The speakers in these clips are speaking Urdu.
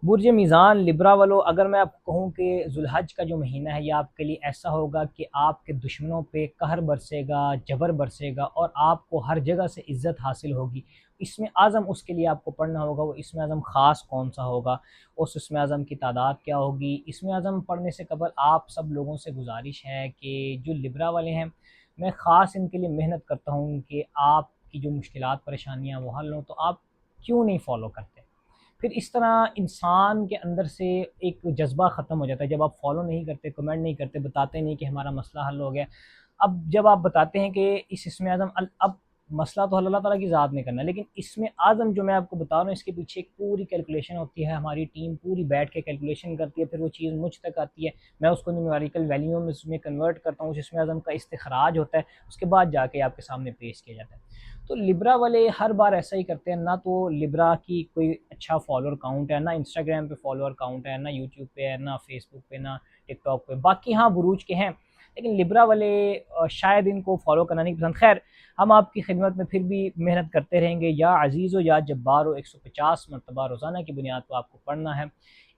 برج میزان لبرا والو، اگر میں آپ کو کہوں کہ ذوالحج کا جو مہینہ ہے یہ آپ کے لیے ایسا ہوگا کہ آپ کے دشمنوں پہ قہر برسے گا، جبر برسے گا، اور آپ کو ہر جگہ سے عزت حاصل ہوگی۔ اسم اعظم اس کے لیے آپ کو پڑھنا ہوگا، وہ اسم اعظم خاص کون سا ہوگا، اس اسم اعظم کی تعداد کیا ہوگی۔ اسم اعظم پڑھنے سے قبل آپ سب لوگوں سے گزارش ہے کہ جو لبرا والے ہیں، میں خاص ان کے لیے محنت کرتا ہوں کہ آپ کی جو مشکلات پریشانیاں وہ حل ہوں، تو آپ کیوں نہیں فالو کرتے؟ پھر اس طرح انسان کے اندر سے ایک جذبہ ختم ہو جاتا ہے جب آپ فالو نہیں کرتے، کمنٹ نہیں کرتے، بتاتے نہیں کہ ہمارا مسئلہ حل ہو گیا۔ اب جب آپ بتاتے ہیں کہ اس اسم اعظم، اب مسئلہ تو اللہ تعالیٰ کی ذات میں کرنا ہے، لیکن اسم اعظم جو میں آپ کو بتا رہا ہوں اس کے پیچھے ایک پوری کیلکولیشن ہوتی ہے، ہماری ٹیم پوری بیٹھ کے کیلکولیشن کرتی ہے، پھر وہ چیز مجھ تک آتی ہے، میں اس کو نیومیریکل ویلیو میں اس میں کنورٹ کرتا ہوں، اس اسم اعظم کا استخراج ہوتا ہے، اس کے بعد جا کے آپ کے سامنے پیش کیا جاتا ہے۔ تو لبرا والے ہر بار ایسا ہی کرتے ہیں، نہ تو لبرا کی کوئی اچھا فالوور کاؤنٹ ہے، نہ انسٹاگرام پہ فالوور کاؤنٹ ہے، نہ یوٹیوب پہ ہے، نہ فیس بک پہ، نہ ٹک ٹاک پہ۔ باقی ہاں بروج کے ہیں، لیکن لبرا والے شاید ان کو فالو کرنا نہیں پسند۔ خیر، ہم آپ کی خدمت میں پھر بھی محنت کرتے رہیں گے۔ یا عزیز و یا جبار و 150 مرتبہ روزانہ کی بنیاد پر آپ کو پڑھنا ہے۔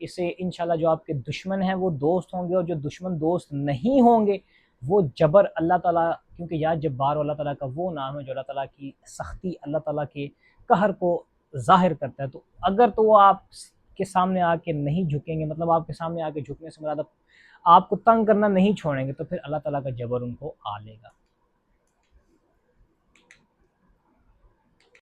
اس سے انشاءاللہ جو آپ کے دشمن ہیں وہ دوست ہوں گے، اور جو دشمن دوست نہیں ہوں گے وہ جبر اللہ تعالیٰ، کیونکہ یا جبار اللہ تعالیٰ کا وہ نام ہے جو اللہ تعالیٰ کی سختی، اللہ تعالیٰ کے قہر کو ظاہر کرتا ہے۔ تو اگر تو وہ آپ کے سامنے آ کے نہیں جھکیں گے، مطلب آپ کے سامنے آ کے جھکنے سے مراد آپ کو تنگ کرنا نہیں چھوڑیں گے، تو پھر اللہ تعالیٰ کا جبر ان کو آ لے گا۔